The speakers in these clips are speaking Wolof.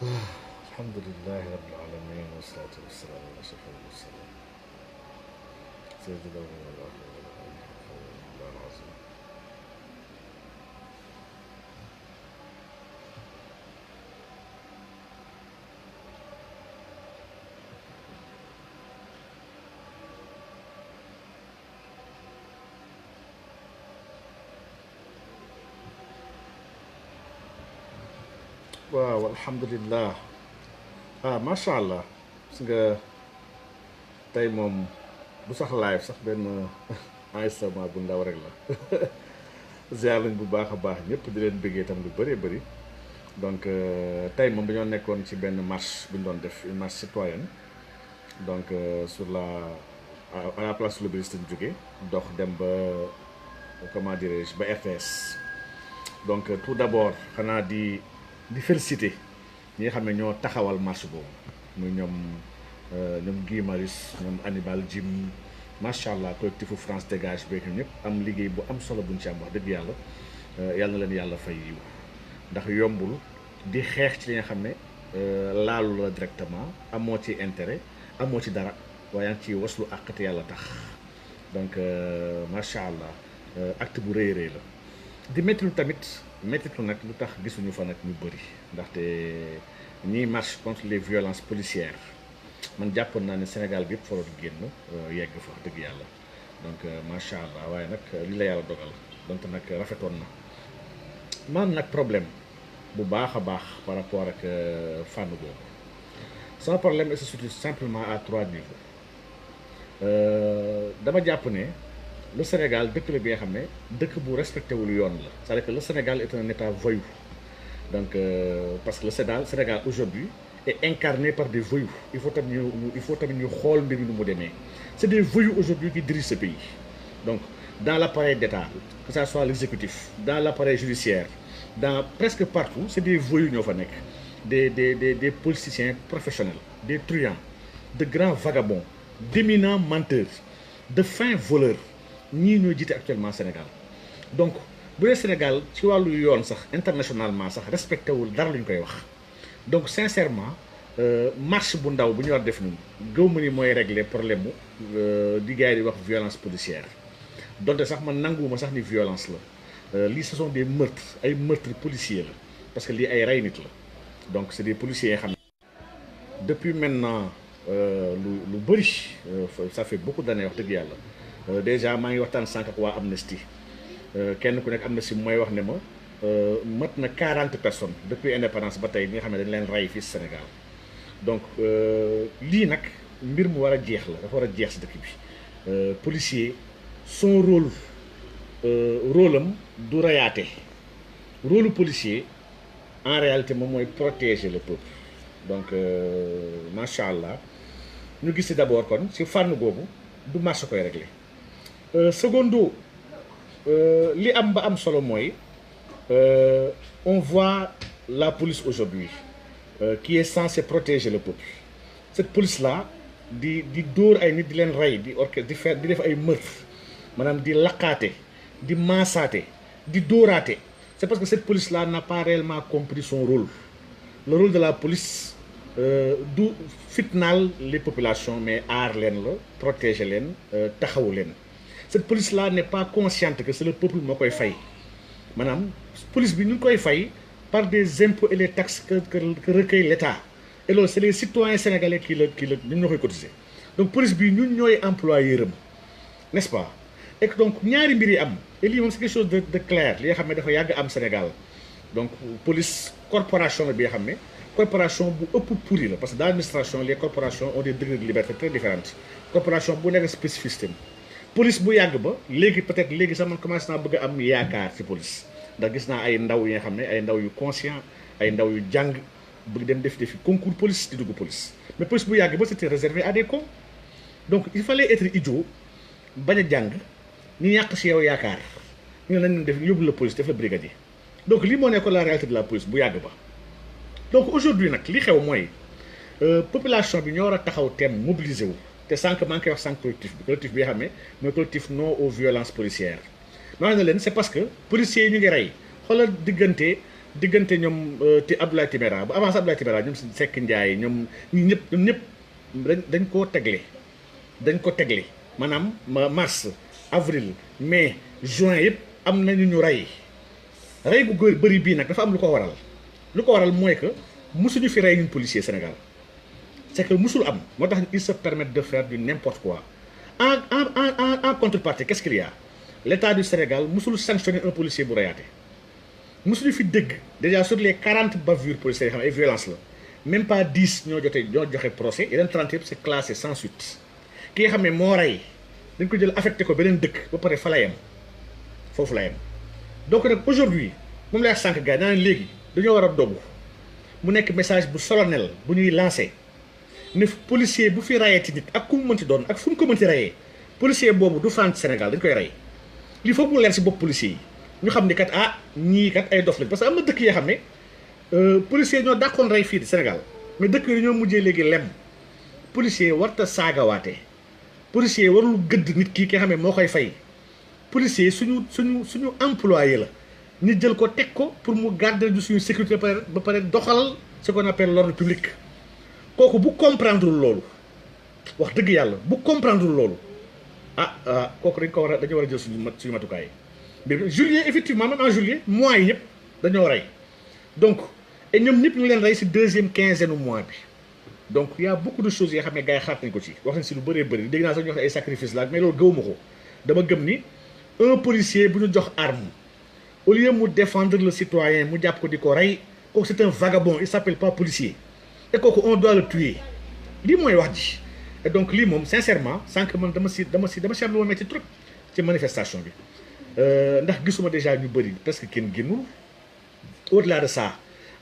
الحمد لله رب العالمين والصلاة والسلام على أشرف المرسلين سيد الأولين والآخرين الله العظيم. waaw alhamdulillah macha allah gis nga tey moom bu sax live sax benn enregistrement bu ndaw rek la ziar lañ bu baax a baax ñëpp di leen bëggee tam lu bëree bëri. Donc tey moom dañoo nekkoon ci benn marche bu ñu doon def une marche citoyenne donc sur la à la place de l'Obélisque lañ jógee dox dem ba comment dirais-je ba RTS. Donc tout d'abord xanaa di féliciter ñi nga xam ne ñoo taxawal marche boobu muy ñoom Guy Marius ñoom Hannibal Djim macha allah collectifu France Dégage beeg ñëpp am liggéey bu am solo buñ ci am wax dëgg yàlla yàlla na leen yàlla fay yiw ndax yombul di xeex ci li nga xam ne laalu la directement amoo ci intérêt amoo ci dara waaye yaa ngi ciy waslu àq te yàlla tax donc macha allah acte bu rëy rëy la di métti lu tamit. méttitu nag lu tax gisuñu fa nag ñu bëri ndaxte ñiy marche contre les violences policières man jàppoon naa ne Sénégal bi yëpp faroon génn yegg fa dëgg yàlla donc macha allah waaye nag li la yàlla dogal donte nag rafetoon na maam nag problème bu baax a baax par rapport ak fànn boobu sama problème est se situe simplement à 3 niveaux. Dama jàpp ne le Sénégal dëkk la bi nga xam ne dëkk bu respecté wul yoon la c'est-à-dire que le Sénégal est un état voyou donc parce que le Sénégal aujourd'hui est incarné par des voyous il faut tamit ñu xool mbir mi nu mu demee c'est des voyous aujourd'hui qui dirigent ce pays. Donc dans l'appareil d'État que ça soit l'exécutif dans l'appareil judiciaire dans presque partout c'est des voyous ñoo fa nekk des politiciens professionnels des truands de grands vagabonds d'éminents menteurs de fins voleurs ñii ñoo jiite actuellement Sénégal. Donc bu dee Sénégal ci wàllu yoon sax internationalement sax respecté wul dara lu ñu koy wax donc sincèrement marche bu ndaw bu ñu war def ñun gëw ma ni mooy régler problème mu di gars yi di wax violence policière donte sax man nanguwuma sax ni violence la lii ce sont des meurtres ay meurtres policiers la parce que lii ay rey nit la donc c'est des policiers yoo xam ne depuis maintenant lu bëri ça fait beaucoup d'années wax dëgg yàlla. Déjà maa ngi waxtaan sànq ak waa Amnesty kenn ku nekk Amnesty mooy wax ne ma mat na 40 personnes depuis indépendance ba tey ñi nga xam ne dañ leen rey fii Sénégal donc lii nag mbir mu war a jeex la dafa war a jeex si dëkk bi policier son rôle am du reyaate rôle policier en réalité moom mooy protéger le peuple donc macha allah ñu gis si d'abord kon si fànn boobu du marche koy régler. Secondo li am ba am solo mooy on voit la police aujourd'hui qui est censée protéger le peuple cette police là di dóor ay nit di leen rey di def ay meurtre maanaam di laqaate di maasaate di dóoraate c'est parce que cette police là n'a pas réellement compris son rôle. Le rôle de la police du fitnaal les populations mais aar leen la protéger leen taxawu leen. Cette police-là n'est pas consciente que c'est le peuple moo koy fay maanaam police bi ñu ngi koy fay par des impôts et les taxes que recueille l'État et loolu c'est les citoyens sénégalais qui la ñun ñoo koy cotiser donc police bi ñun ñooy employeur am n'est-ce pas et donc ñaari mbir yi am et lii moom c'est quelque chose de clair li nga xam ne dafa yàgg am Sénégal donc police corporation la bi nga xam ne corporation bu ëpp pourri la parce que dans l'administration les corporations ont des degrés de liberté très différentes corporation bu nekk spécificité police bu yàgg ba léegi peut-être léegi sax man commencé naa bëgg a am yaakaar ci police ndax gis naa ay ndaw yi nga xam ne ay ndaw yu conscient ay ndaw yu jàng bëgg dem def defi concours police di dugg police mais police bu yàgg ba c'était réservé à des cons donc il fallait être idiot bañ a jàng ñu ñàkk ci yow yaakaar ñu ne nañ def yóbbu la police def la brigadier donc lii moo nekkoon la réalité de la police bu yàgg ba donc aujourd'hui nag li xew mooy population bi ñoo war a taxaw thème mobiliser wu te sànq maa ngi koy wax sànq collectif bi nga xam ne mooy collectif non aux violences policières maa ngi ne leen c'est parce que policiers yi ñu ngi rey xoolal diggante diggante ñoom ti Abdoulaye Timéra ba avant Abdoulaye Timéra ñoom Seck Ndiaye ñoom ñëpp dañ koo tegle dañ ko tegle maanaam mars avril mai juin yëpp am nañu ñu rey bu góor bëri bii nag dafa am lu ko waral mooy que musuñu fi rey ñun policier Sénégal c'est que musul am moo tax ils se permettent de faire du n'importe quoi en contrepartie qu'est-ce qu'il y a l'État du Sénégal musul sanctionner un policier bu reyaate musuñu fi dégg déjà sur les 40 bavures policières yoo xam ne ay violence la même pas 10 ñoo joxe procès yeneen 30 yëpp c'est classé sans suite ki nga xam ne moo rey dañ ko jël affecté ko beneen dëkk ba pare fa la yem foofu la yem donc nag aujourd'hui moom lay sànq gars yi naan léegi dañoo war a dogu mu nekk message bu solennel bu ñuy lancé ne policier bu fi rayee ci nit ak ku mu mënti doon ak fu mu ko mënti rayee policier boobu du fan Sénégal dañ koy rey lii foog mu leer si bopp policier yi ñu xam ni kat ñii kat ay dof lañ parce que am na dëkk yoo xam ne policier ñoo dàqoon rey fii di Sénégal mais dëkk yi ñoo mujjee léegi lem policier warta saagawaate policier warul gëdd nit ki nga xam ne moo koy fay policier suñu employé la ñu jël ko teg ko pour mu garder du suñu sécurité ba pare doxal ce qu'on appelle l'ordre public kooku bu comprendre loolu wax dëgg yàlla bu comprendre loolu kooku dañu war a jël suñu matukaay yi juillet effectivement même en juillet mois yi ñëpp dañoo rey donc et ñoom ñëpp ñu leen rey si deuxième quinzaine mois bi donc y a beaucoup de choses yoo xam ne gars yi xaat nañ ko ci wax nañ si lu bëree bëri dégg naa sax ñu wax ay sacrifice la mais loolu gëwuma ko dama gëm ni un policier bu ñu jox arme au lieu mu défendre le citoyen mu jàpp ko di ko rey kooku c'est un vagabond il s'appelle pas policier et kooku on doit le tuer lii mooy wax ji et donc lii moom sincèrement sànq man dama si am lu ma metti trop ci manifestation bi ndax gisuma déjà ñu bëri presque kenn génnul au-delà de ça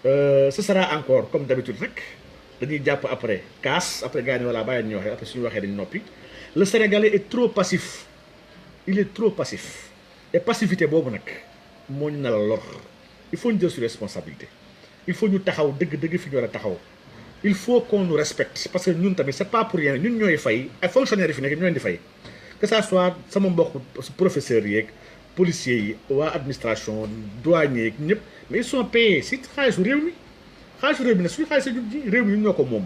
ce sera encore comme d'habitude rek dañuy jàpp après casse après gars yi voilà bàyyi ñu waxee après suñu waxee dañu noppi le Sénégalais est trop passif il est trop passif et passivité boobu nag moo ñu nala lor il faut ñu jël sur responsabilité il faut ñu taxaw dëgg fi ñu war a taxaw il faut qu'on nous respecte parce que ñun tamit c'est pas pour rien ñun ñooy fay ay fonctionnaires yi fi nekk ñoo leen di fay que ça soit sama mbokk professeurs yeeg policiers yi waa administration douaniers yeeg ñëpp mais ils sont payés si xaalisu réew mi nag suñu xaalis ji réew mi ñun ñoo ko moom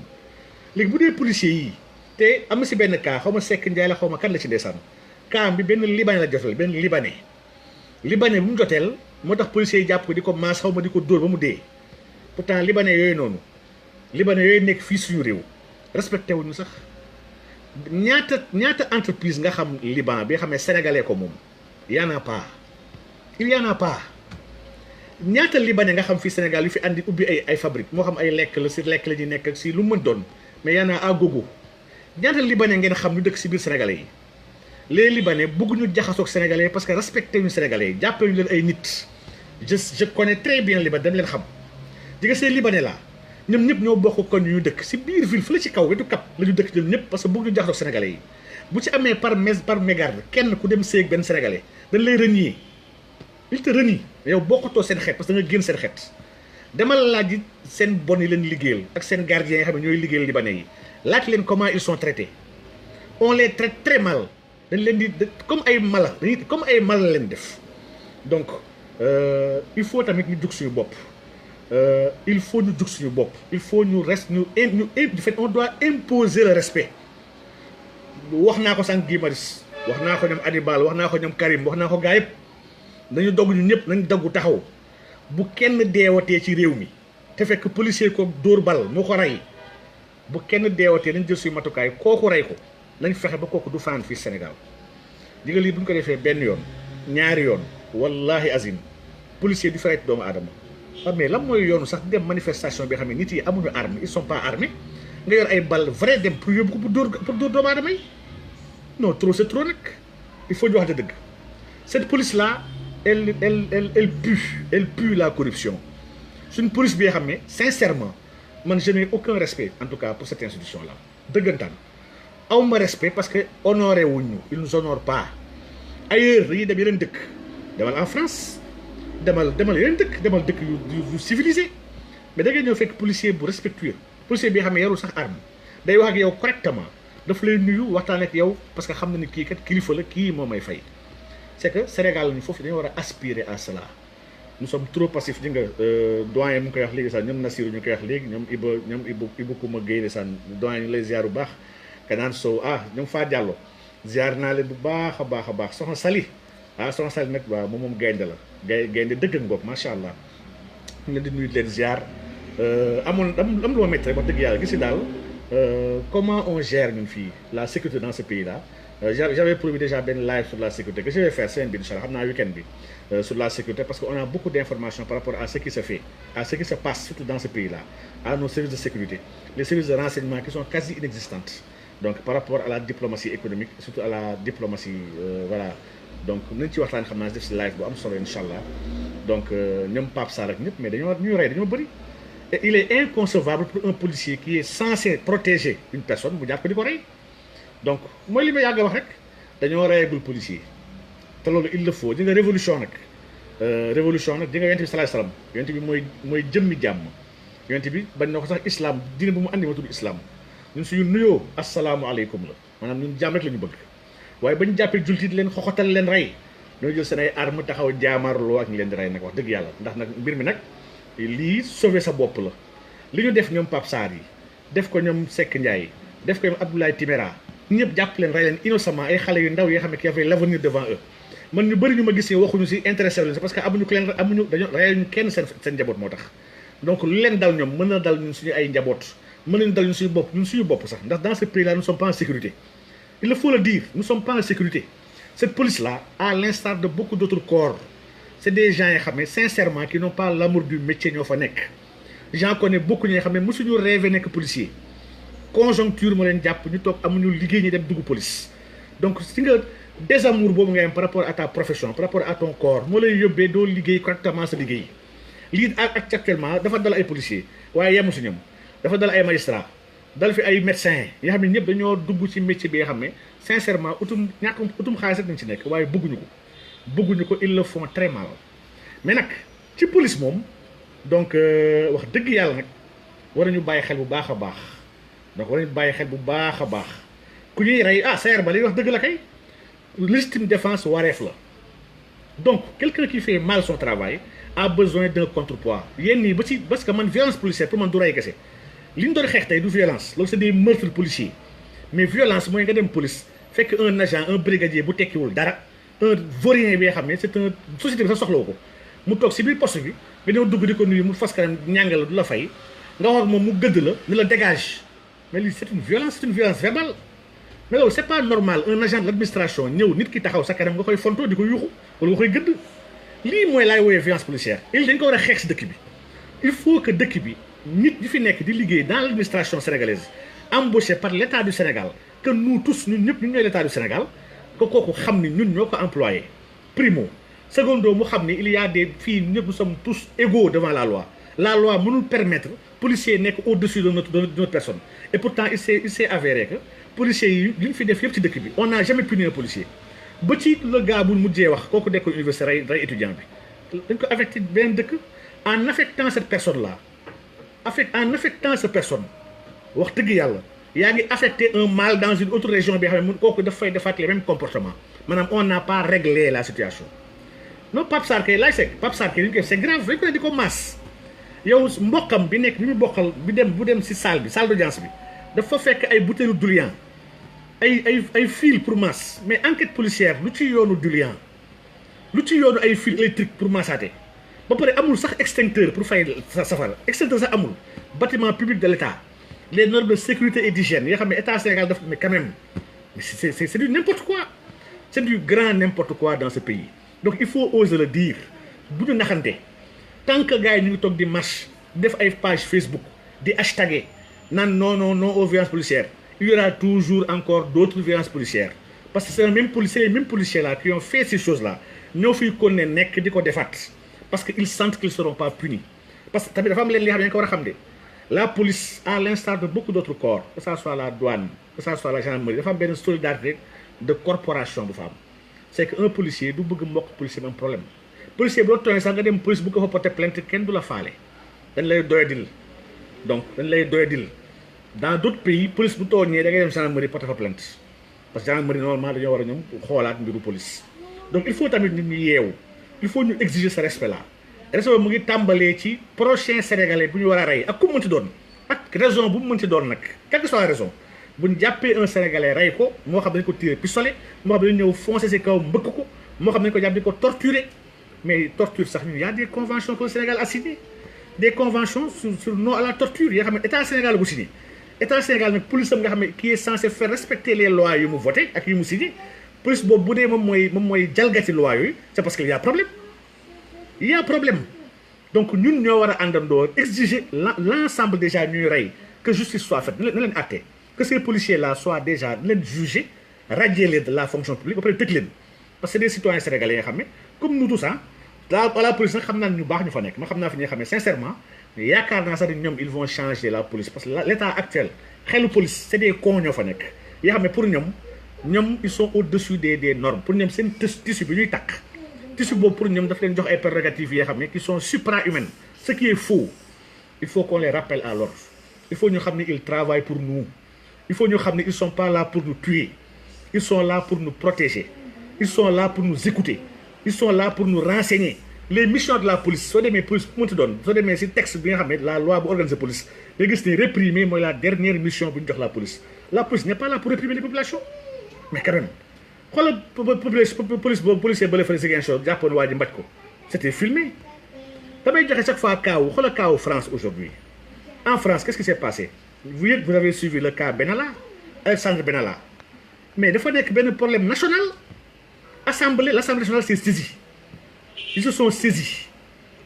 léegi bu dee policiers yi te am na si benn cas xaw ma Seck Ndiaye la xaw ma kan la ci ndeysaan cas bi benn libanais la jotal benn libanais bu mu joteel moo tax policiers yi jàpp ko di ko maas xaw ma di ko dóor ba mu dee pourtant libanais yooyu nekk fii suñu réew respecté wuñu sax ñaata entreprise nga xam Liban bi nga xam ne sénégalais ko moom y en a pas ñaata libanais nga xam fii Sénégal yu fi andi ubbi ay fabrique moo xam ay lekk la si lekk la ñuy nekk ak si lu mën doon mais y en a à gogo ñaata libanais ngeen xam ñu dëkk si biir sénégalais yi les libanais bëgguñu jaxasoog sénégalais parce que respecté ñu sénégalais yi jàppale ñu leen ay nit je connais très bien liban dem leen xam di nga see libanais la ñoom ñëpp ñoo bokk kon ñu dëkk si biir ville fële ci kaw wetu Cap la ñu dëkk ñoom ñëpp parce que bëgg ñu jaxasoog sénégalais yi bu ci amee par mégarde kenn ku dem seeg benn sénégalais dañ lay renier il te renie yow bokkutoo seen xeet parce que da nga génn seen xeet demal laaj seen bon yi leen liggéeyal ak seen gardiens yi xam ne ñooy liggéeyal libanais yi laaj leen comment ils sont traités on les traite très mal dañ leen di comme ay mala leen def donc il faut tamit ñu jug suñu bopp il faut ñu on doit imposer le respect wax naa ko sànq Guy Marius wax naa ko ñoom Adibal wax naa ko ñoom Karim wax naa ko gaa yëpp nañu dogg ñu ñëpp nañu doggu taxaw bu kenn deewatee ci réew mi te fekk policier ko dóor bal moo ko rey bu kenn deewatee nañ jël suñu matukaay kooku rey ko nañ fexe ba kooku du fanaan fii Sénégal di nga lii bu ñu ko defee benn yoon ñaari yoon wallahi azim policier du fay doomu aadama mais lan mooy yoonu sax dem manifestation bi xam ne nit yi amuñu arme ils sont pas armés nga yor ay bal vrai dem pour yóbbu ko pour dóor doomu aadama yi non trop c'est trop nag il faut ñu wax dëgg cette police là elle pue la corruption c'est une police bi nga xam ne sincèrement man je n'ai aucun respect en tout cas pour cette institution là dëggantaan awma respect parce que honoré wuñu ils nous honorent pas ailleurs dañuy dem yeneen dëkk demal en France demal yeneen dëkk demal dëkk yu civilisé mais da ngay ñëw fekk policier bu respectueux policier bi nga xam ne yarul sax arme day wax ak yow correctement daf lay nuyu waxtaan ak yow parce que xam na ni kii kat kilifa la kii moo may fay c'est que Sénégal lañu foofu dañoo war a aspirer à cela nous sommes trop passifs di nga doyen mu ngi koy wax léegi sax ñoom Nassirou ñu koy wax léegi ñoom Iba Kouma Guèye san doyen ñu lay ziar bu baax kanaan Sow ñoom Faa Diallo ziar naa leen bu baax a baax a baax soxna Sali soxna Sali nag waaw moom gaynde la gaynde dëgg ngoog macha allah ñu leen di nuyu leen ziar amoon am lu ma métti rek wax dëgg yàlla gis nga daal comment on gère ñun fii la sécurité dans ce pays là. J'avais promis déjà un live sur la sécurité que je vais faire semaine bi incha allah xam naa week-end bi sur la sécurité parce qu'on a beaucoup d'informations par rapport à ce qui se fait à ce qui se passe surtout dans ce pays là à nos services de sécurité les services de renseignement qui sont quasi inexistantes donc par rapport à la diplomatie économique surtout à la diplomatie voilà donc nañ ci waxtaan xam naa def si live bu am solo incha allah donc ñoom Pape Sarr ak ñëpp mais ñuy rey dañoo bëri et il est inconcevable pour un policier qui est censé protéger une personne bu jàpp ko di ko rey donc mooy li ma yàgg a wax rek dañoo reyagul policier te loolu il le faut di nga révolution nag di nga yonent bi salaay salaam yonent bi mooy jëmmi jàmm yonent bi bañ na ko sax islam diine bu mu andi ma tudd islam ñun suñu nuyoo asalaamualeykum la maanaam ñun jàmm rek la ñu bëgg waaye bañ jàppee jullit leen xoxotal leen rey ñoo jël seen ay arme taxaw jaamaarloo ak ñu leen di rey nag wax dëgg yàlla ndax nag mbir mi nag lii sauver sa bopp la li ñu def ñoom Pape Sarr yi def ko ñoom Seck Ndiaye def ko ñoom Abdoulaye Timéra ñëpp jàpp leen rey leen innocemment ay xale yu ndaw yoo xam ne qui avaient l'avenir devant eux man ñu bëri ñu ma gis ne waxuñu si intéressé leen parce que amuñu ku leen dañoo reyuñu kenn seen njaboot moo tax donc lu leen dal ñoom mën na dal ñun suñu ay njaboot mën nañu dal ñun suñu bopp sax ndax dans ce pays là nous ne sommes pas en sécurité il faut le dire nous ne sommes pas en sécurité cette police là à l'instar de beaucoup d'autres corps c'est des gens yoo xam ne sincèrement qui n'ont pas l'amour du métier ñoo fa nekk j'en connais beaucoup ñoo xam ne mosuñu rêvé nekk policier conjoncture moo leen jàpp ñu toog amuñu liggéey ñi dem dugg police donc si nga désamour boobu nga am par rapport à ta profession par rapport à ton corps moo lay yóbbee doo liggéey correctement sa liggéey lii ak actuellement dafa dal ay policiers waaye yemu si ñoom dafa dal ay magistrats dal fi ay médecins yoo xam ne ñëpp dañoo dugg ci métier bi nga xam ne sincèrement utum xaalis rek nañ ci nekk waaye bëgguñu ko ils le font très mal mais nag ci police moom donc wax dëgg yàlla nag war nañu bàyyi xel bu baax a baax donc war nañu bàyyi xel bu baax a baax ku ñuy rey Sayer Ba li wax dëgg la kay légitime défense wareef la donc quelqu'un qui fait mal son travail a besoin d'un contrepoids yéen nii ba ci parce que man violence policière pour man du rey kese li ñu doon xeex tey du violence loolu c'est des meurtres policiers mais violence mooy nga dem police fekk un agent un brigadier bu tekkiwul dara un vaurien bi nga xam ne c'est un société bi sax soxlawu ko mu toog si biir poste bi nga ñëw dugg di ko nuyu mu fas kanam ñàngal la du la fay nga wax moom mu gëdd la ni la dégage mais lii c'est une violence verbale mais loolu c'est pas normal un agent de l'administration ñëw nit ki taxaw sa kanam nga koy fontoo di ko yuuxu wala nga koy gëdd lii mooy laay woowee violence policière il dañ ko war a xeex si dëkk bi il faut que dëkk bi nit ñi fi nekk di liggéey dans l'administration sénégalaise embauché par l'État du Sénégal que nous tous ñun ñëpp ñun ñooy l'État du Sénégal que kooku xam ni ñun ñoo ko employé primo secondo mu xam ni il y a des fii ñëpp nous sommes tous égaux devant la loi mënul permettre policier nekk au-dessus de notre personne et pourtant il s'est avéré que policiers yi li ñu fi def yëpp ci dëkk bi on n'a jamais puni un policier ba ci le gars bu mujjee wax kooku nekkoon université rey étudiant bi dañ ko affecté benn dëkk en affectant cette personne là en affectant cette personne wax dëgg yàlla yaa ngi affecté un mal dans une autre région bi xam ne mun kooku dafay defaat les mêmes comportements maanaam on n'a pas réglé la situation non Pape Sarr kay laay sekk Pape Sarr kay li ñu koy c'est grave dañ ko ne di ko masse yow mbokkam bi nekk bi mu bokkal bu dem si salle d'audience bi dafa fekk ay butéelu diluant ay fil pour masse mais enquête policière lu ci yoonu diluant lu ci yoonu ay fil électrique pour massaate ba pare amul sax extincteur pour fay safara extincteur sax amul bâtiment public de l'État les normes de sécurité et d'hygiène yoo xam ne état Sénégal daf mais quand même c'est du n'importe quoi c'est du grand n'importe quoi dans ce pays donc il faut oser le dire bu ñu naxante tant que gars yi ñu ngi toog di marche def ay page Facebook di hashtaguer naan non aux violences policières il y aura toujours encore d'autres violences policières parce que c'est les mêmes policiers là qui ont fait ces choses là ñoo fiy kon ne nekk di ko defaat parce que ils sentent qu'ils seront pas punis parce que tamit dafa am leen li xam ne ko war a xam de la police à l'instar de beaucoup d'autres corps que ça soit la douane que ça soit la gendarmerie dafa am benn solidarité de corporation bu fa am c'est que un policier du bëgg mbokk policier même problème policier bi loo tooñee sax nga dem police bu ko fa porter plainte kenn du la faale dañ lay doyadil donc dans d'autres pays police bu tooñee da ngay dem gendarmerie porter fa plainte parce que gendarmerie normalement dañoo war a ñoom xoolaat mbiru police donc il faut tamit nit ñi yeewu il faut ñu exiger ce respect là réseau mu ngi tàmbalee ci prochain sénégalais bu ñu war a rey ak ku mu mënti doon ak raison bu mu mënti doon nag quelle que soit la raison bu ñu jàppee un sénégalais rey ko moo xam dañ ko tiré pistolet moo xam dañu ñëw foncé si kaw mbëkk ko moo xam dañ ko jàpp di ko torturer mais torture sax ñu y a des conventions que le Sénégal a signé des conventions sur non à la torture yoo xam ne état Sénégal bu signé état Sénégal nag police am nga xam ne qui est censé faire respecter les lois yu mu voté ak yu mu signé police boobu bu dee moom mooy jalgati loi yooyu c'est parce que y a problème il y a problème donc ñun ñoo war a àndandoo exiger l'ensemble déjà ñuy rey que justice soit faite na leen àtte que ces policiers là soient déjà leen jugés radier leen de la fonction publique ba pare tëj leen parce que des citoyens sénégalais yi nga xam ne comme nous tous ah la police nag xam naa ñu baax ñu fa nekk ma xam naa fi ñi nga xam ne sincèrement yaakaar naa sax ni ñoom ils vont changer la police parce que l'état actuel xelu police c'est des cons ñoo fa nekk yoo xam ne pour ñoom ils sont au-dessus des normes pour ñoom seen tissu bi ñuy takk tissu boobu pour ñoom daf leen jox ay prérogatives yoo xam ne qui sont supra-humaines ce qui est faux il faut qu'on les rappelle à l'ordre il faut ñu xam ne ils travaillent pour nous il faut ñu xam ne ils sont pas là pour nous tuer ils sont là pour nous protéger ils sont là pour nous écouter ils sont là pour nous renseigner les missions de la police soo demee police bu mu ti doon soo demee si texte bi nga xam ne la loi bu organise police nga gis ne réprimer mooy la dernière mission bu ñu jox la police n'est pas là pour réprimer les populations mais quand même xoolal police boobu policier ba la fële Ziguinchor jàppoon waa ji mbaj ko c'était filmé damay joxe chaque fois kaawu xoolal kaawu France aujourd'hui en France qu'est-ce qui s'est passé vous avez suivi le cas Benalla Alexandre Benalla mais dafa nekk benn problème national l'Assemblée nationale s'est saisie ils se sont saisis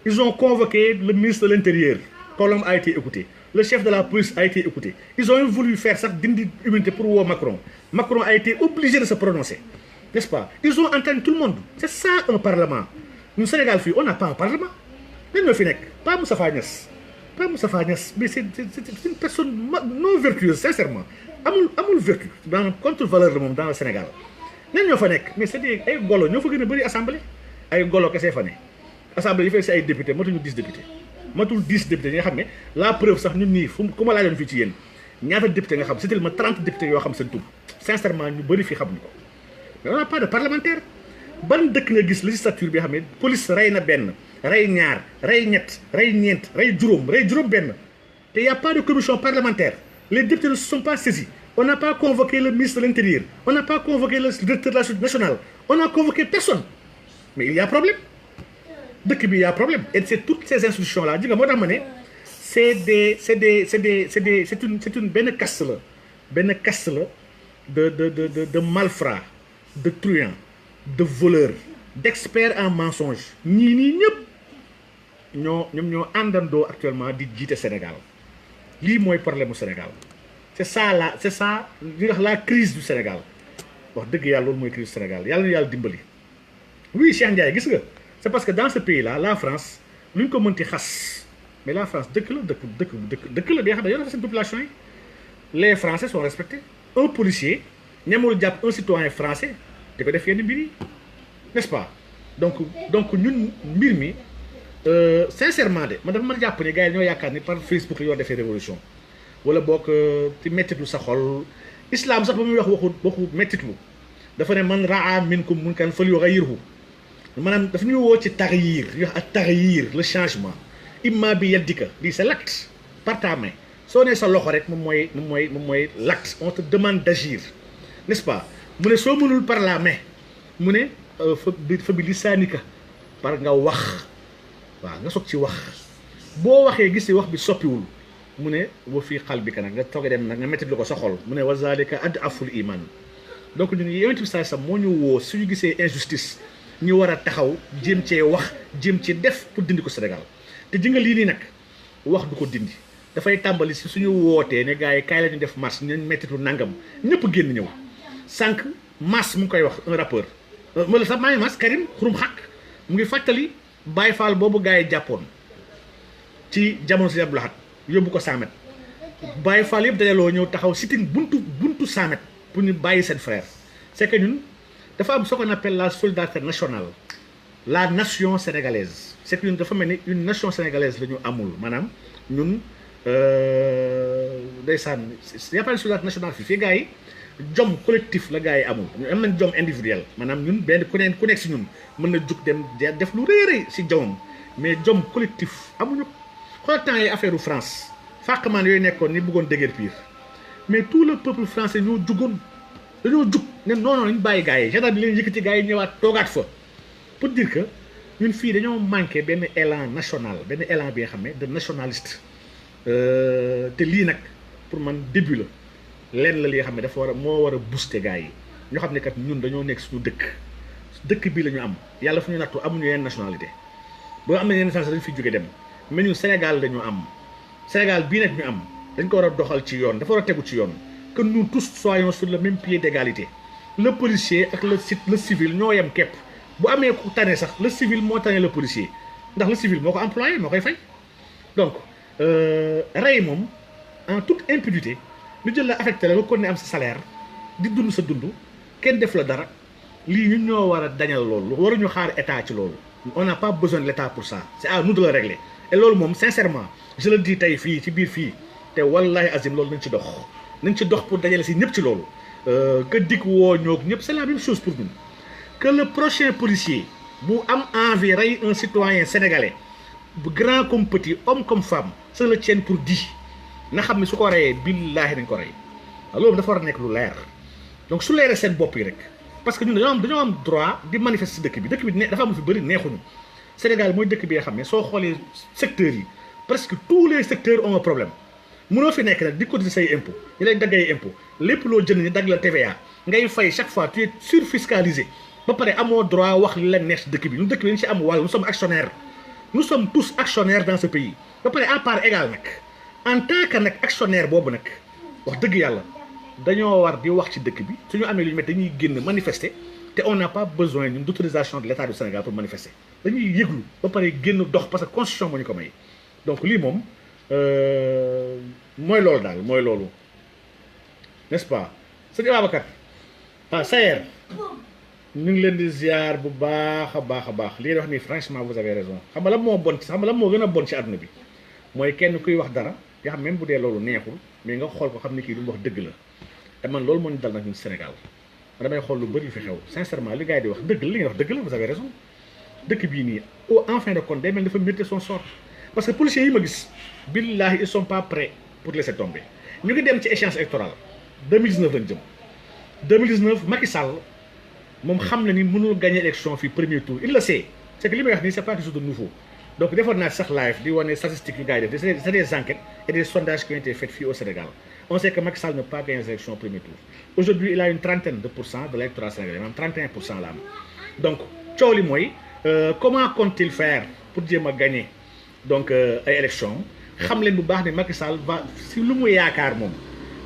ils ont convoqué le ministre de l'Intérieur Colombe a été écouté le chef de la police a été écouté ils ont voulu faire sax dindi immunité pour woo Macron a été obligé de se prononcer n'est-ce pas ils ont entendu tout le monde c'est ça un parlement ñun Sénégal fii on n'a pas un parlement ñan ñoo fi nekk pas Moustapha Niasse mais c'est une personne non vertueuse sincèrement amul vertu dans contre-valeur la moom dans le Sénégal ñan ñoo fa nekk mais c'est des ay golo ñoo fa gën a bëri assemblée ay golo kese fa ne assemblée yi fekk si ay député matuñu 10 députés matul 10 députés ñi nga xam ne la preuve sax ñun nii ku ma laajoon fii ci yéen ñaata député nga xam c'était ma 30 députés yoo xam seen tur sincèrement ñu bëri fii xamuñu ko mais on n'a pas de parlementaire ban dëkk nga gis législature bi nga xam ne police rey na benn rey ñaar rey ñett rey ñeent rey juróom benn te y a pas de commission parlementaire les députés ne se sont pas saisis on n'a pas convoqué le ministre de l'Intérieur on n'a pas convoqué le directeur de la Sûreté nationale on n'a convoqué personne mais il y a problème dëkk bi y a problème et c'est toutes ces institutions là ji nga moo tax ma ne c'est une benn caste la de malfrats de truands de voleurs d'experts en mensonges ñii nii ñëpp ñoo àndandoo actuellement di jiite Sénégal lii mooy problème mu Sénégal c'est ça li nga wax la crise du Sénégal wax dëgg yàlla loolu mooy crise du Sénégal yàlla na yàlla dimbali oui Cheikh Ndiaye gis nga c'est parce que dans ce pays là la France lu ñu ko mënti xas mais la France dëkk la bi nga xam ne yow dafa seen population yi les Français sont respectés un policier ñamul jàpp un citoyen français di ko def yenn mbir yi n'est-ce pas donc ñun mbir mi sincèrement de man dafa mën jàpp ne gars yi ñoo yaakaar ni par Facebook la yoo defee révolution wala boog ci mettitlu sa xol islam sax ba muy wax waxu mettitlu dafa ne man raa minkum munkaran falyughayyirhu maanaam dafa ñuy woo ci taxyir ñu wax ak taxyir le changement imma bi yaddika lii c'est l'acte par ta main soo nee sa loxo rek moom mooy l'acte on te demande d'agir n'est-ce pas mu ne soo mënul par la main mu ne fa bi lisaanika par nga wax waaw nga soog ci wax boo waxee gis wax bi soppiwul mu ne wa fii qalbika nag nga toog dem nag nga métti lu ko sa xol mu ne wa zalika ad'aful iman donc ñun yonent bi sallallahu alayhi wasallam moo ñu woo suñu gisee injustice ñu war a taxaw jéem cee wax jéem ci def pour dindi ko Sénégal te ji nga lii nii nag wax du ko dindi dafay tàmbali si suñu wootee ne gars yi kaay la ñu def marche ñu mettitu nangam ñëpp génn ñëw sànq Mass mu ngi koy wax un rappeur wala sax maa ngi Mass Karim Xurum Xaq mu ngi fàttali Baye Fall boobu gars yi jàppoon ci jamono si Abdou Lahad yóbbu ko 100 mètres Baye Fall yëpp dajaloo ñëw taxaw sitting buntu 100 mètres pour ñu bàyyi seen frère c'est que ñun dafa am ce qu'on appelle la solidarité nationale la nation sénégalaise c'est que ñun dafa mel ni une nation sénégalaise la ñu amul maanaam ñun ndeysaan y a pas de solidarité nationale fii gars yi jom collectif la gars yi amul ñu am nañ jom individuel maanaam ñun benn ku nekk si ñun mën na jug dem def lu rëy rëy si jomam mais jom collectif amuñu xoolal temps yi affaire France fàqmaan yooyu nekkoon ni bëggoon déguerpir mais tout le peuple français ñoo jugoon dañoo jug ne non non ñu bàyyi gars yi gendarme bi leen yëkkati gars yi ñëwaat toogaat fa pour dire que ñun fii dañoo manqué benn élan national benn élan bi nga xam ne de nationaliste te lii nag pour man début la lenn la li nga xam ne dafa war a moo war a booster gars yi ñoo xam ne kat ñun dañoo nekk suñu dëkk bii la ñu am yàlla fu ñu nattu amuñu yenn nationalité boo am na yenn nationalité dañu fi jóge dem mais ñun Sénégal dañu am Sénégal bii nag ñu am dañ ko war a doxal ci yoon dafa war a tegu ci yoon que nous tous soyons sur le même pied d'égalité le policier ak le civil ñoo yem képp bu amee ku tane sax le civil moo tane le policier ndax le civil moo ko employé moo koy fay donc rey moom en toute impunité ñu jël la affecté la nga kon ne am sa salaire di dund sa dund kenn def la dara lii ñun ñoo war a dañal loolu waruñu xaar état ci loolu on n'a pas besoin de l'état pour ça c'est à nous de le régler et loolu moom sincèrement je le dis tey fii ci biir fii te wallahi azim loolu nañ ci dox pour dajale si ñëpp ci loolu que dik woo ñoog ñëpp c'est la même chose pour nous que le prochain policier bu am envie rey un citoyen sénégalais bu grand comme petit homme comme femme se le tienne pour dit na xam ne su ko reyee billaahi dañ ko rey loolu dafa war a nekk lu leer donc su leeree seen bopp yi rek parce que ñun dañoo am droit di manifester ci dëkk bi dafa am fi bëri neexuñu Sénégal mooy dëkk bi nga xam ne soo xoolee secteurs yi presque tous les secteurs ont un problème mënoo fi nekk nag di cotiser say impôt ñu lay daggay impôt lépp loo jënd ñu dagg la TVA ngay fay chaque fois tu es surfiscalisé ba pare amoo droit wax li la neex ci dëkk bi ñu dëkk bi dañu ci am wàll nous sommes actionnaires nous sommes tous actionnaires dans ce pays ba pare à part égal nag en tant que nag actionnaire boobu nag wax dëgg yàlla dañoo war di wax ci dëkk bi suñu amee lu ñu métti dañuy génn manifester te on n'a pas besoin ñun d'autorisation de l'État du Sénégal pour manifester dañuy yëglu ba pare génn dox parce que constitution moo ñu ko may donc lii moom mooy loolu daal mooy loolu n'est-ce pas sëñ Ababacar Sayer ñu ngi leen di ziar bu baax a baax li ngeen wax nii franchement vous avez raison xam nga lan moo bon xam nga lan moo gën a bon ci àdduna bi mooy kenn kuy wax dara nga xam même bu dee loolu neexul mais nga xool ko xam ne kii lu mu wax dëgg la te man loolu moo ñu dal nag ñun Sénégal man damay xool lu bëri yu fi xew sincèrement li gars yi di wax dëgg la li ngeen wax dëgg la vous avez raison dëkk bii nii en fin de compte day mel dafa mérité son sort parce que policiers yi ma gis billahi ils sont pas prêts pour laisser tomber ñu ngi dem ci échéance électorale 2019 lañ jëm 2019 Macky Sall moom xam na ni mënul gagner élection fii premier tour il le sait c'est que li may wax nii c'est pas quelque chose de nouveau donc defoon naa sax live di wane statistiques yu gars yi def c'est des enquêtes et des sondages qui ont été faits fii au Sénégal on sait que Macky Sall ne peut pas gagner les élections au premier tour aujourd'hui il a une trentaine de pourcent de l'électorat sénégalais maanaam 31% la am donc coow li mooy comment compte-t-il faire pour jéem a gagner donc ay élections xam leen bu baax ne Macky Sall va si lu mu yaakaar moom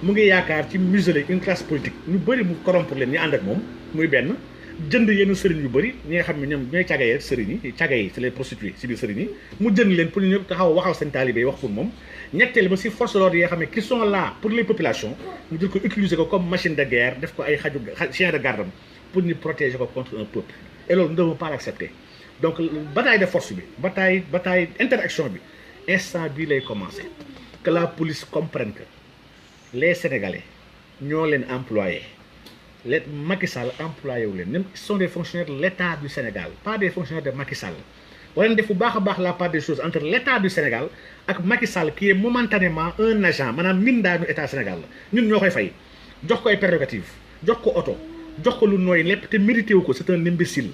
mu ngi yaakaar ci museler une classe politique ñu bëri mu corrompre leen ñu ànd ak moom muy benn jënd yenn sëriñ yu bëri ñi nga xam ne ñoom ñooy càgga yi rek sëriñ yi càgga yi c'est les prostituées si biir sëriñ yi mu jënd leen pour ñu ñëpp taxaw waxal seen taalibe yi wax pour moom ñetteel ba si force de l'ordre yi nga xam ne qui sont là pour les populations mu jël ko utiliser ko comme machine de guerre def ko ay chien de garde pour ñu protéger ko contre un peuple et loolu nous ne devons pas l'accepter donc bataille de force bi bataille interaction bi instant bii lay commencer que la police comprenne que les Sénégalais ñoo leen employé Macky Sall employé wu leen même ils sont des fonctionnaires de l'État du Sénégal pas des fonctionnaires de Macky Sall war nañ def bu baax a baax la part des choses entre l'État du Sénégal ak Macky Sall qui est momentanément un agent maanaam mindaanu État Sénégal la ñun ñoo koy fay jox ko ay prérogatives jox ko oto jox ko lu nooy lépp te mérité wu ko c'est un imbécile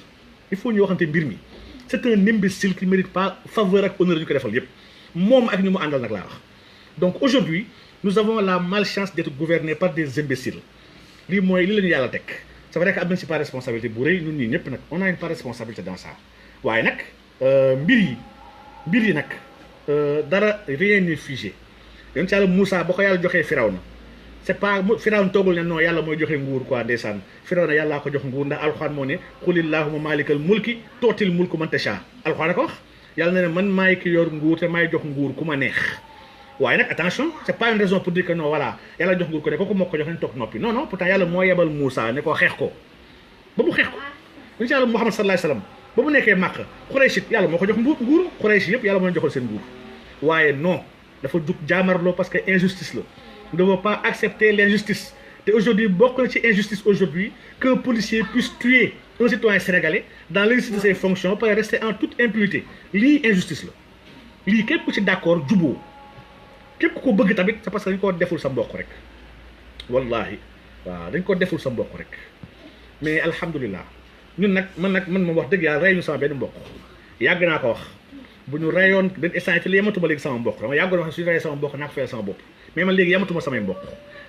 il faut ñu waxante mbir mi c'est un imbécile qui mérite pas faveur ak honneur ñu ko defal yépp moom ak ñu mu àndal nag laa wax donc aujourd'hui nous avons la malchance d'être gouvernés par des imbéciles lii mooy li la ñu yàlla teg c'est vrai que am nañ si pas responsabilité bu rëy ñun ñii ñëpp nag on a une pas responsabilité dans ça waaye nag mbir yi nag dara rien n'est figé yoon ci yàlla Moussa ba ko yàlla joxee Firawna c'est pas Firawna toogul ne non yàlla mooy joxe nguur quoi ndeysaan Firawna yàllaa ko jox nguur ndax alxuraan moo ne qulillahumma maalikal mulki tuutil mulka man tashaa alxuraan ko wax yàlla na ne man maay ki yor nguur te maay jox nguur ku ma neex waaye nag attention c'est pas une raison pour dire que non voilà yàlla jox nguur ko ne kooku moo ko jox nañ toog noppi non non pourtant yàlla moo yebal Moussa ne ko xeex ko ba mu xeex ko incha allah Muhammad sallallahu alayhi wasallam ba mu nekkee Makka Quraysh yàlla moo ko jox nguur Quraysh yëpp yàlla moo leen joxal seen nguur waaye non dafa jug jaamarloo parce que injustice la nous ne devons pas accepter l'injustice te aujourd'hui bokk na ci injustice aujourd'hui qu'un policier puisse tuer un citoyen sénégalais dans l'exercice de ses fonctions pour rester en toute impunité lii injustice la lii képp ku ci d'accord juboo képp ku ko bëgg tamit c'est parce que dañ ko deful sa mbokk rek wallahi waaw dañ ko deful sa mbokk rek mais alhamdulilah ñun nag man moom wax dëgg yàlla rey ñu sama benn mbokk yàgg naa ko wax bu ñu reyoon benn instant li yamatuma léegi sama mbokk dama yàggoon wax suñu reyee sama mbokk naa ko fayal sama bopp mais man léegi yamatuma samay mbokk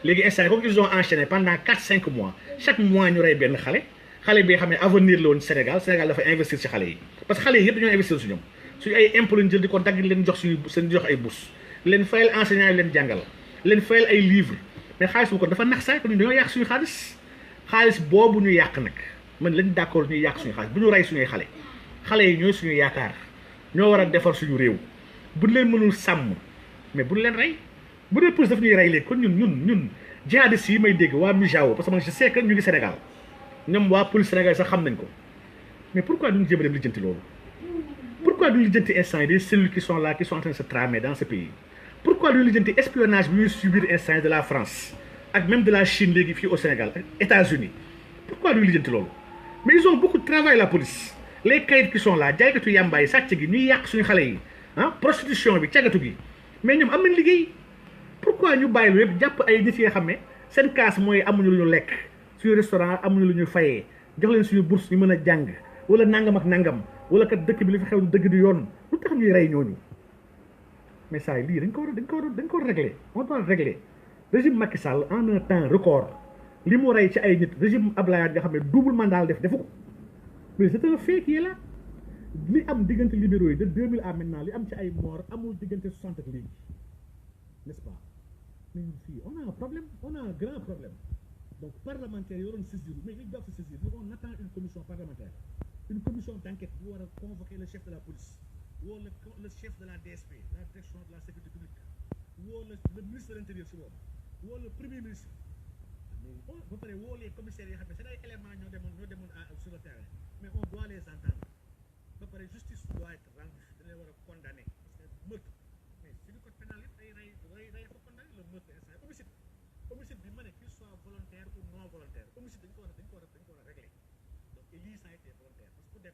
léegi instant comme ils ont enchaîné pendant 4-5 mois chaque mois ñu rey benn xale bi xam ne avenir la woon Sénégal dafa investir ci xale yi parce que xale yi yëpp dañoo investir ci ñoom suñu ay impôts lañ jël di ko dagg leen jox suñu seen jox ay bourse leen fayal enseignants yi leen jàngal leen fayal ay livres mais xaalis bu ko dafa nax sax ñun dañoo yàq suñu xaalis boobu ñu yàq nag man lañ d'accord ñuy yàq suñu xaalis bu ñu rey suñuy xale yi ñooy suñu yaakaar ñoo war a defar suñu réew buñ leen mënul sàmm mais buñ leen rey bu dee police daf ñuy rey léegi kon ñun jihadistes yi may dégg waa Mijao parce que man je sais que ñu ngi Sénégal ñoom waa police Sénégal sax xam nañ ko mais pourquoi duñu jéem a dem lijjanti loolu pourquoi duñu lijjanti instant yi des cellules qui sont là qui sont en train de se tramer dans ce pays pourquoi duñu lijjanti espionnage bi ñuy subir instant yi de la France ak même de la Chine léegi fii au Sénégal ak États-Unis pourquoi duñu lijjanti loolu mais ils ont beaucoup de travail la police les kayit qui sont là jaaykatu yàmbaay sàcc gi ñuy yàq suñu xale yi prostitution bi cagatu gi mais ñoom am nañ liggéey pourquoi ñu bàyyi lu yëpp jàpp ay nit yi nga xam ne seen kaas mooy amuñu lu ñu lekk suñu restaurant amuñu lu ñu fayee jox leen suñu bourse ñu mën a jàng wala nangam ak nangam wala kat dëkk bi li fi xew dëgg du yoon lu tax ñuy rey ñooñu mais saa yi lii dañ ko war a régler on doit régler régime Macky Sall en un temps record li mu rey ci ay nit régime Abdoulaye nga xam ne double mandat defu ko mais c'est un fait qui est là li am diggante libéraux yi de 2000 à maintenant li am ci ay mort amul diggante 60 ak léegi n'est-ce pas mais fii on a un problème on a un grand problème donc parlementaire yoroon saisir mais ils doivent se saisir on attend une commission parlementaire une commission d'enquête bu war a convoquer le chef de la police woo le chef de la DSP la direction de la sécurité publique woo le ministre de l'intérieur si boobu woo le premier ministre ba pare woo les commissaires yi xam ne c'est ay éléments ñoo demoon sur le terrain mais on doit les entendre ba pare justice doit être rendue dañu war a condamner parce que meurtre mais si le code pénal yëpp day ko condamner le meurtre instant homicide bi ma ne qu'il soit volontaire ou non volontaire homicide dañ ko war a régler donc et lii ça a été volontaire parce que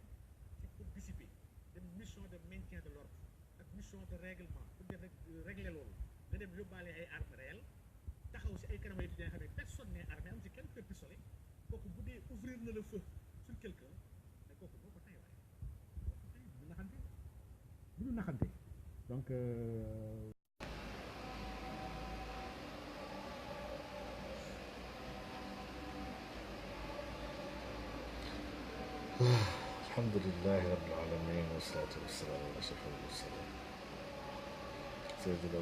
pour dissiper dem mission de maintien de l'ordre ak mission de règlement pour def régler loolu nga dem yóbbaale ay armes réelles taxaw si ay kanam étudiants xam ne personne n'est armé am ci kenn ku pistolet kooku bu dee ouvrir na le feu sur quelqu'un mais kooku boo ko tey waaye bu ñu naxante donc alhamdulillahi rabbil alamin wassalatu wassalamu ala ashrafil mursalin sayyidina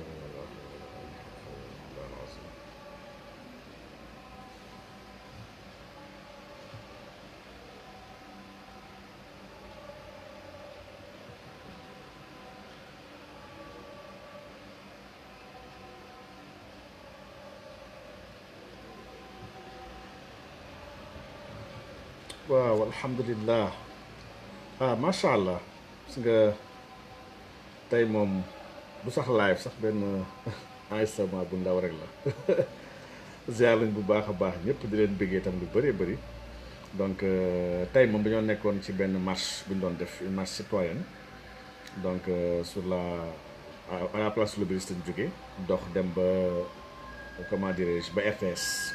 waaw alhamdulillah macha allah gis nga tey moom bu sax live sax benn enregistrement bu ndaw rek la ziar lañ bu baax a baax ñëpp di leen bëggee tam lu bëree bëri donc tey moom dañoo nekkoon ci benn marche bu ñu doon def une marche citoyenne donc sur à la place de l'Obélisque lañ jógee dox dem ba comment dirais-je ba RTS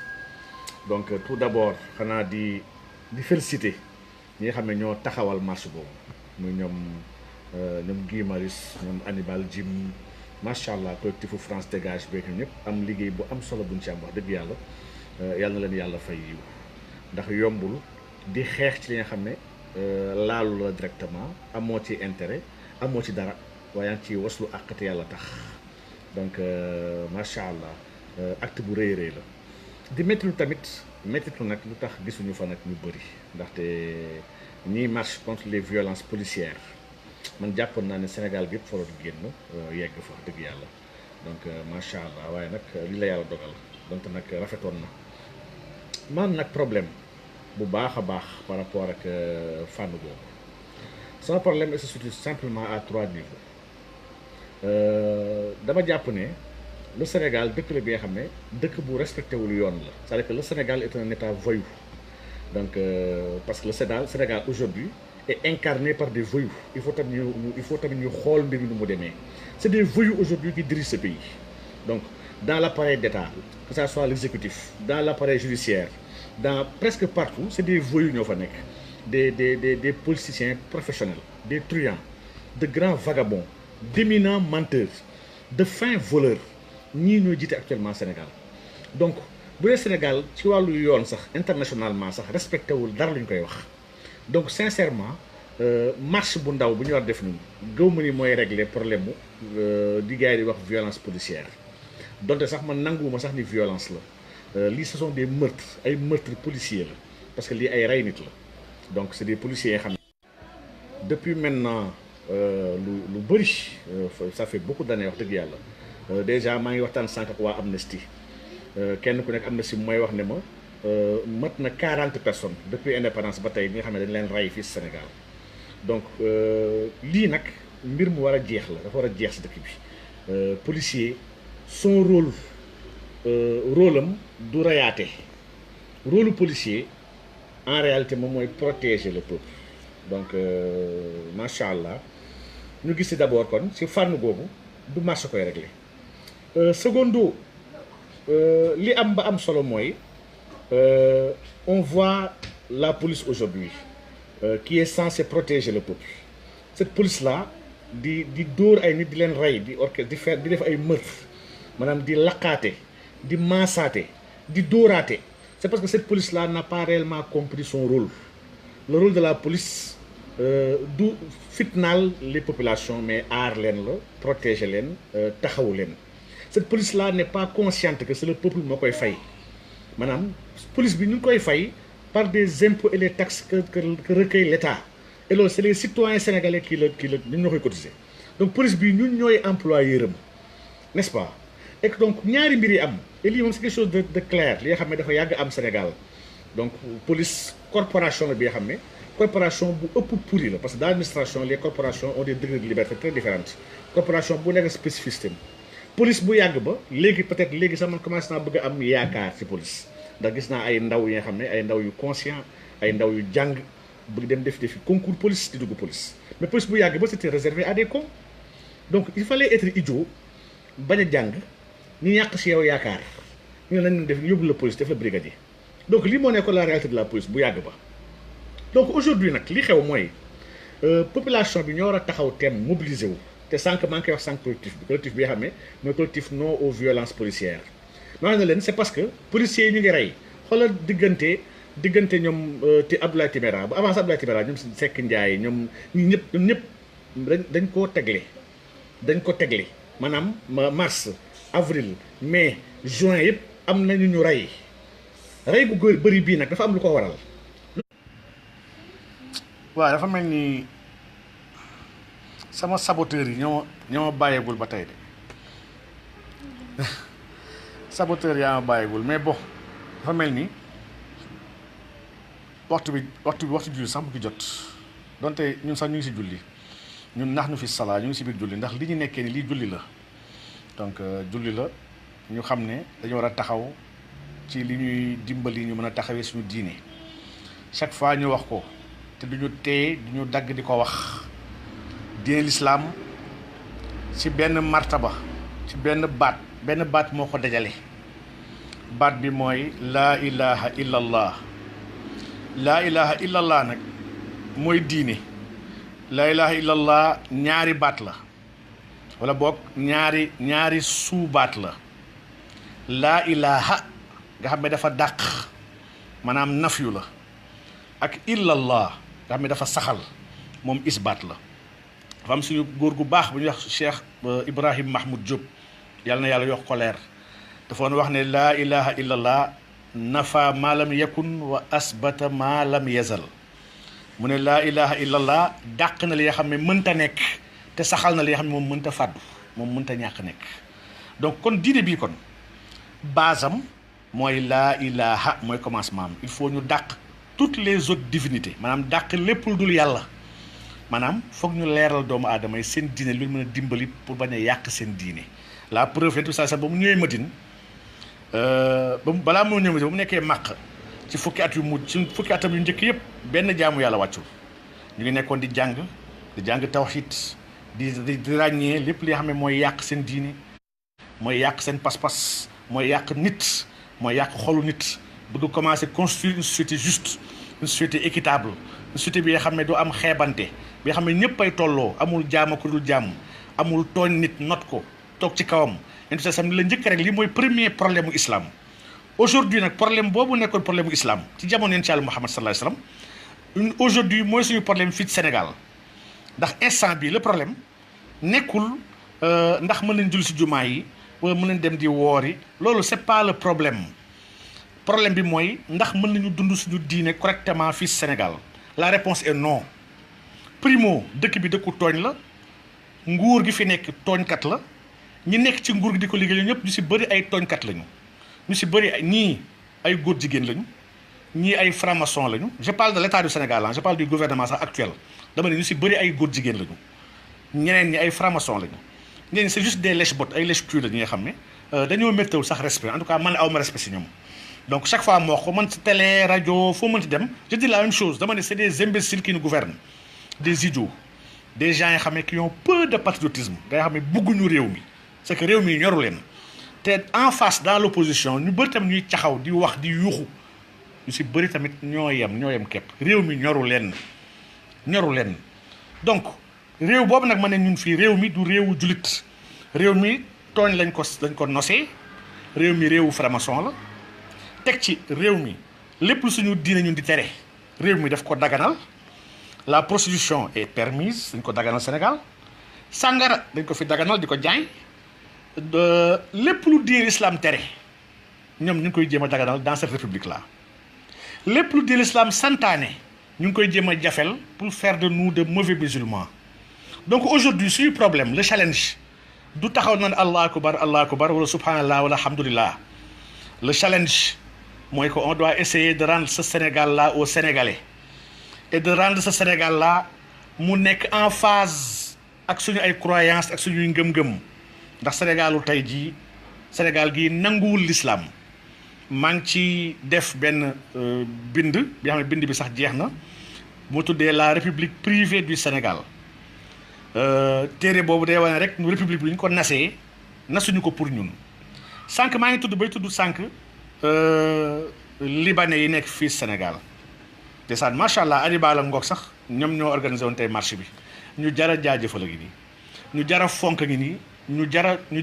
donc tout d'abord xanaa di féliciter ñi nga xam ne ñoo taxawal marche boobu muy ñoom Guy Marius ñoom Hannibal Djim macha allah collectifu France Dégage beek ñëpp am liggéey bu am solo buñ ci am wax dëgg yàlla yàlla na leen yàlla fay yiw ndax yombul di xeex ci li nga xam ne laalu la directement amoo ci intérêt amoo ci dara waaye yaa ngi ciy waslu àq te yàlla tax donc macha allah acte bu rëy rëy la di méttilu tamit méttitu nag lu tax gisuñu fa nag ñu bëri ndaxte ñiy marche contre les violences policières man jàppoon naa ne Sénégal bi yëpp fa doon génn yegg fa dëgg yàlla donc macha allah waaye nag li la yàlla dogal donc nag rafetoon na man nag problème bu baax a baax par rapport ak fànn boobu sama problème se situe simplement à 3 niveaux dama jàpp ne le Sénégal dëkk la bi nga xam ne dëkk bu respecté wul yoon la c'est-à-dire que le Sénégal est un état voyou donc parce que le Sénégal aujourd'hui est incarné par des voyous. Il faut tamit ñu xool mbir mi nu mu demee. C'est des voyous aujourd'hui qui dirigent ce pays. Donc dans l'appareil d'État, que ça soit l'exécutif, dans l'appareil judiciaire, dans presque partout, c'est des voyous ñoo fa nekk. Des politiciens professionnels, des truands, de grands vagabonds, d'éminents menteurs, de fins voleurs ñii ñooy jiite actuellement Sénégal. Donc bu dee Sénégal ci wàllu yoon sax internationalement sax respecté wul dara lu ñu koy wax. Donc sincèrement marche bu ndaw bu ñu war def nii gëw ma ni mooy régler problème mu di gars yi di wax violence policière donte sax man nanguwuma sax ni violence la lii ce sont des meurtres ay meurtres policiers la parce que lii ay rey nit la donc c'est des policiers yoo xam ne depuis maintenant lu bëri ça fait beaucoup d'années wax dëgg yàlla déjà maa ngi waxtaan sànq ak waa Amnesty kenn ku nekk Amnesty mooy wax ne ma mat na 40 personnes depuis indépendance ba tey bi nga xam ne dañ leen rey fii Sénégal donc lii nag mbir mu war a jeex la dafa war a jeex si dëkk bi policier son rôle am du reyaate rôle policier en réalité moom mooy protéger le peuple donc macha allah ñu gis si d'abord kon si fànn googu du marché koy régler secondo li am ba am solo mooy on voit la police aujourd'hui qui est censée protéger le peuple cette police là di dóor ay nit di leen rey di def ay meurtre maanaam di laqaate di maasaate di dóoraate c'est parce que cette police là n'a pas réellement compris son rôle le rôle de la police du fitnaal les populations mais aar leen la protéger leen taxawu leen cette police là n'est pas consciente que c'est le peuple moo koy fay maanaam police bi ñu ngi koy fay par des impôts et les taxes que recueille l'État et loolu c'est les citoyens sénégalais qui ñun ñoo koy cotiser donc police bi ñun ñooy employeur am n'est-ce pas et que donc ñaari mbir yi am et lii moom c'est quelque chose de clair li nga xam ne dafa yàgg am Sénégal donc police corporation la bi nga xam ne corporation bu ëpp pourri la parce que dans l'administration les corporations ont des degrés de liberté très différentes corporation bu nekk spécificité police bu yàgg ba léegi peut-être léegi sax man commencé naa bëgg a am yaakaar ci police ndax gis naa ay ndaw yi nga xam ne ay ndaw yu conscient ay ndaw yu jàng bëgg dem defi concours police di dugg police mais police bu yàgg ba c'était réservé à des cons donc il fallait être idiot bañ a jàng ñu yàq ci yow yaakaar ñu ne lañ def yóbbu la police def la brigadier donc lii moo nekkoon la réalité de la police bu yàgg ba donc aujourd'hui nag li xew mooy population bi ñoo war a taxaw teem mobiliser wu te sànq maa ngi koy wax sànq collectif bi nga xam ne mooy collectif non aux violences policières maa ne leen c'est parce que policiers yi ñu ngi rey xoolal diggante ñoom te Abdoulaye Timéra ba avant Abdoulaye Timéra ñoom Seck Ndiaye ñoom ñëpp dañ koo tegle maanaam mars avril mai juin yëpp am nañu ñu rey gu góor bëri bii nag dafa am lu ko waral. waaw dafa mel ni sama saboteurs yi ñoo bàyyeegul ba tey de saboteur yaa ma bàyyeegul mais bon dafa mel ni waxtu julli sax bu ki jot donte ñun sax ñu ngi si julli ñun nax nu fi salaa ñu ngi si biir julli ndax li ñu nekkee ni lii julli la donc julli la ñu xam ne dañu war a taxaw ci li ñuy dimbali ñu mën a taxawee suñu diine chaque fois ñu wax ko te duñu téye duñu dagg di ko wax diine l'islam ci benn martaba ci benn baat moo ko dajale baat bi mooy laa ilaha illallah laa ilaha illallah nag mooy diine laa ilaha illallah ñaari baat la wala boog ñaari suubaat la laa ilaha nga xam ne dafa dàq maanaam nafyu la ak illallah nga xam ne dafa saxal moom isbaat la dafa am suñu góor gu baax bu ñuy wax Cheikh Ibrahim Mahmoud Diop yàlla na yàlla yokk ko leer dafa woon wax ne laa ilaha illallah nafa ma lam yakun wa asbata ma lam yazal mu ne laa ilaha illallah dàq na li nga xam ne mënta nekk te saxal na li nga xam ne moom mënta fàddu moom mënta ñàkk nekk donc kon diine bii kon basam mooy laa ilaha mooy commencement am il faut ñu dàq toutes les autres divinités maanaam dàq lépp lu dul yàlla maanaam foog ñu leeral doomu aadama yi seen diine lu mën a dimbali pour bañ a yàq seen diine la preuve yent bi saa ba mu ñëwee Madine balaa moo ñëw Madine ba mu nekkee Màkk ci fukki at yu mujj ci fukki atam yu njëkk yëpp benn jaamu yàlla wàccul ñu ngi nekkoon di jàng tawhid di ràññee lépp li nga xam ne mooy yàq seen diine mooy yàq seen pas-pas mooy yàq nit mooy yàq xolu nit bëgg commencer construire une société juste une société équitable une société bi nga xam ne du am xeebante bi nga xam ne ñëpp ay tolloo amul jaam ak dul jaam amul tooñ nit not ko toog ci kawam intu sam la njëkk rek li mooy premier problème mu islam aujourd'hui nag problème boobu nekkoon problème mu islam ci jamono yonent Yàlla Muhammad sallallahu alayhi wasallam aujourd'hui mooy suñu problème fii ci Sénégal ndax instant bi le problème nekkul ndax mën nañ julli ci jumaa yi wala mën nañ dem di woori loolu c'est pas le problème bi mooy ndax mën nañu dund suñu diine correctement fii ci Sénégal la réponse est non. Primo dëkk bi dëkku tooñ la nguur gi fi nekk tooñkat la ñi nekk ci nguur gi di ko liggéey ñëpp ñu ci bëri ay tooñkat lañu ñu ci bëri ñii ay góor jigéen lañu ñii ay franc-maçon lañu je parle de l'état du Sénégal je parle du gouvernement sax actuel dama ne ñu ci bëri ay góor jigéen lañu ñeneen ñi ay franc-maçon lañu ñeneen c'est juste des lèche-bottes ay lèche-cul la ñi nga xam ne dañoo météo sax respect en tout cas man awma respect ci ñoom donc chaque fois moo ko man ci télé rajo foo mën ci dem je dis la même chose dama ne c'est des imbéciles qui nous gouvernent des idiots des gens yoo xam ne qui ont peu de patriotisme nga xam ne bëgguñu réew mi c'est que réew mi ñoru leen te en face dans l'opposition ñu bëri tamit ñuy caxaw di wax di yuuxu ñu ci bëri tamit ñoo yem képp réew mi ñoru leen donc réew boobu nag ma ne ñun fii réew mi du réewu jullit réew mi tooñ lañ ko nosee réew mi réewu franc-maçon la teg ci réew mi lépp lu suñu diine ñun di tere réew mi daf ko daganal la prostitution est permise dañ ko daganal Sénégal sàngara dañ ko fi daganal di ko jaay lépp lu diine l'islam tere ñoom ñu ngi koy jéem a daganal dans cette république là lépp lu diine l'islam santaane ñu ngi koy jéem a jafel pour faire de nous de mauvais musulmans donc aujourd'hui suñu problème le challenge du taxaw naan allah akbar wala subhanallah wala alhamdulillah le challenge mooy que on doit essayer de rendre ce Sénégal là aux Sénégalais et de rendre ce Sénégal là mu nekk en phase ak suñu ay croyances ak suñuy ngëm-ngëm ndax Sénégalu tey jii Sénégal gii nanguwul l'islam maa ngi ci def benn bind bi xam ne bind bi sax jeex na mu tuddee la république privée du Sénégal téere boobu day wane rek nu république bi ñu ko nasee nasuñu ko pour ñun sànq maa ngi tudd sànq libanais yi nekk fii Sénégal ndeysaan macha allah Adiba la ngoog sax ñoom ñoo organisé woon tey marché bi ñu jara jaajëfal a ngi nii ñu jara fonk a ngi nii ñu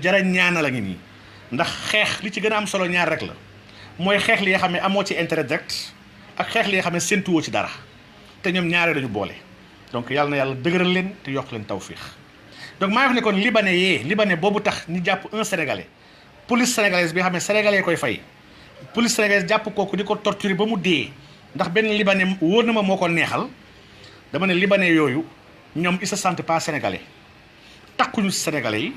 jara ñaanal a ngi nii ndax xeex li ci gën a am solo ñaar rek la mooy xeex li nga xam ne amoo ci intérêt direct ak xeex li nga xam ne séntuwoo ci dara te ñoom ñaare dañu boole donc yàlla na yàlla dëgëral leen te yokk leen tawfiix donc maa ngi wax ne kon libanais boobu tax ñu jàpp un sénégalais police sénégalaise bi nga xam ne sénégalais koy fay police sénégalaise jàpp kooku di ko torturer ba mu dee ndax benn libanais wóor na ma moo ko neexal dama ne libanais yooyu ñoom ils se sentent pas sénégalais takkuñu sénégalais yi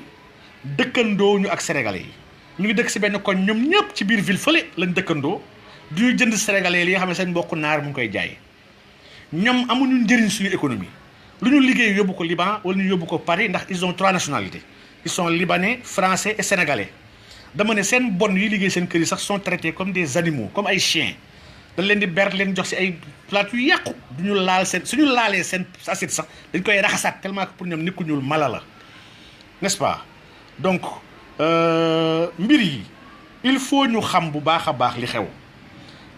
dëkkandoo ñu ak sénégalais yi ñu ngi dëkk si benn koñ ñoom ñëpp ci biir ville fële lañ dëkkandoo du ñu jënd sénégalais li nga xam ne seen mbokku naar mu ngi koy jaay ñoom amuñu njëriñ suñu économie lu ñu liggéey yóbbu ko Liban wala ñu yóbbu ko Paris ndax ils ont 3 nationalités ils sont libanais français et sénégalais dama ne seen bon yi liggéey seen kër yi sax sont traités comme des animaux comme ay chiens dañ leen di ber leen jox si ay plat yu yàqu du ñu laal seen suñu laalee seen assiette sax dañ koy raxasaat tellement que pour ñoom nit ku ñuul mala la n'est-ce pas donc mbir yi il faut ñu xam bu baax a baax li xew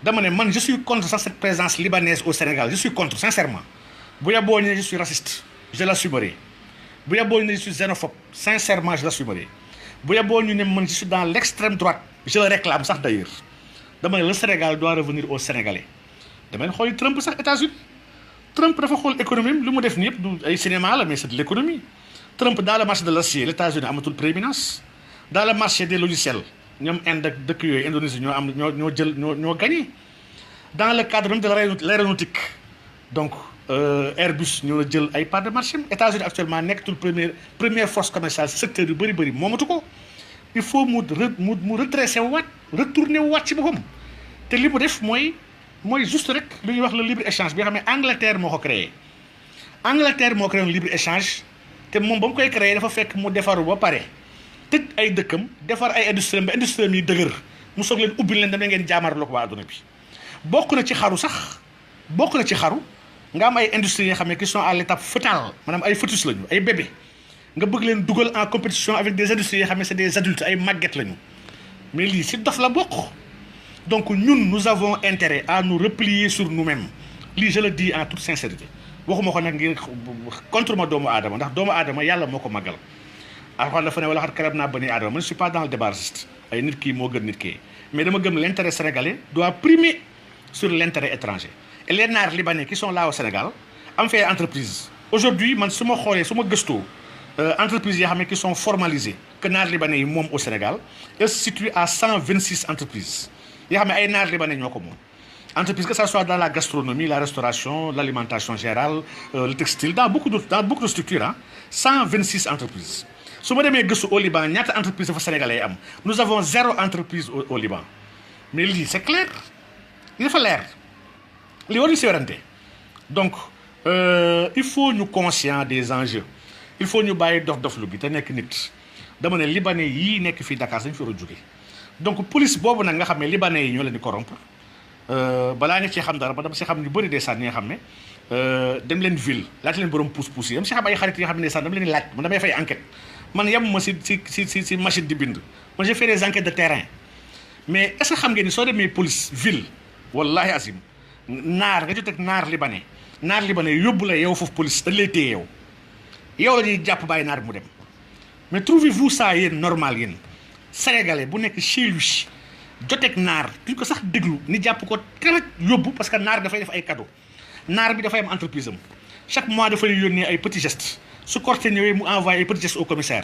dama ne man je suis contre sax cette présence libanaise au Sénégal je suis contre sincèrement bu yeboo ñu ne je suis raciste je l'assumerai bu yeboo ñu ne je suis xénophobe sincèrement je l'assumerai bu yeboo ñu ne man je suis dans l'extrême droite je le réclame sax d'ailleurs dama ne le Sénégal doit revenir aux Sénégalais dama ne xool Trump sax États-Unis Trump dafa xool économie lu mu def nii yëpp du ay cinéma la mais c'est de l'économie Trump dans le marché de l'acier les États-Unis amatul prééminence dans le marché des logiciels ñoom Inde ak dëkk yooyu Indonésie ñoo gagné dans le cadre même de l'aéronautique donc Airbus ñoo jël ay part de marché États-Unis actuellement nekkatul première force commerciale secteur yu bëri moomatu ko il faut mu redresser waat retourner waat ci boppam te li mu def mooy juste rek lu ñuy wax le libre échange bi nga xam ne Angleterre moo ko créé un libre échange te moom ba mu koy créé dafa fekk mu defaru ba pare tëj ay dëkkam defar ay industrie ba industrie yi dëgër mu soog leen ubbil leen dama ngeen jaamarloo ko waa adduna bi bokk na ci xaru sax bokk na ci xaru nga am ay industries yoo xam ne qui sont à l'étape fœtale maanaam ay fœtus lañu ay bébé nga bëgg leen dugal en compétition avec des industries yoo xam ne c'est des adultes ay màgget lañu mais lii si dof la bokk. Donc nous avons intérêt à nous replier sur nous-mêmes lii je le dis en toute sincérité waxuma ko nag ngir contre ma doomu aadama ndax doomu aadama yàlla moo ko màggal alxuraan dafa ne wala xat karab naa bani aadama man je suis pas dans le débat raciste ay nit kii moo gën nit kii mais dama gëm l'intérêt sénégalais doit primer sur l'intérêt étranger et les naar libanais qui sont là au Sénégal am fait entreprise aujourd'hui man su ma xoolee su ma gëstoo entreprises yoo xam ne qui sont formalisées que naar libanais yi moom au Sénégal elles se situent à 126 entreprises yoo xam ne ay naar libanais ñoo ko moom entreprise que ça soit dans la gastronomie la restauration l'alimentation générale le textile dans beaucoup de structures ah 126 entreprises su ma demee gëstu au Liban ñaata entreprise dafa sénégalais am nous avons 0 entreprise au Liban mais lii c'est clair li dafa leer li war ñu si werante donc il faut ñu conscient des enjeux il faut ñu bàyyi dof-doflu bi te nekk nit dama ne libanais yii nekk fii Dakar dañu fi war a jóge donc police boobu nag nga xam ne libanais yi ñoo leen di corrompre balaa nga ci xam dara ba dama si xam ñu bëri ndeysaan ñi nga xam ne dem leen ville laata leen borom pousse-pousse yi dama si xam ay xarit yi nga xam ne ndeysaan dama leen laaj man damay fay enquête man yemuma si machine di bind man j'ai fait des enquêtes de terrain mais est-ce que xam ngeen ni soo demee police ville wallahi azim naar nga jot ak naar libanais yóbbu la yow foofu police dañ lay téye yow la ñuy jàpp bàyyi naar bi mu dem mais trouvez-vous ça yéen normal yéen sénégalais bu nekk chez lui joteeg naar duñ ko sax déglu ni jàpp ko tamit yóbbu parce que naar dafay def ay cadeau naar bi dafay am entreprise am chaque mois dafay yónnee ay petits gestes su Korité ñëwee mu envoyé ay petits gestes au commissaire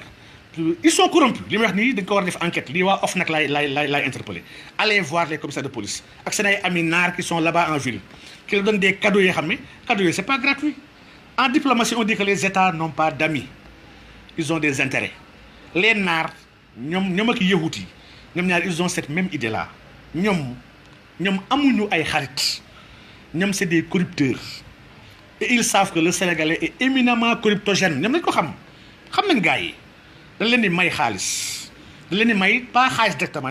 ils sont corrompus li may wax nii dañ ko war a def enquête lii waa OFNAC lay interpellé allez voir les commissaires de police ak seen ay amis naar qui sont là-bas en ville qui leur donnent des cadeaux yoo xam ne cadeaux yooyu c'est pas gratuit en diplomatie on dit que les États n'ont pas d'amis ils ont des intérêts les naar ñoom ak yahut yi ñoom ñaar ils ont cette même idée là ñoom amuñu ay xarit ñoom c'est des corrupteurs et ils savent que le Sénégalais est éminemment corruptogène ñoom nañ ko xam nañ gars yi dañ leen di may xaalis dañ leen di may pas xaalis directement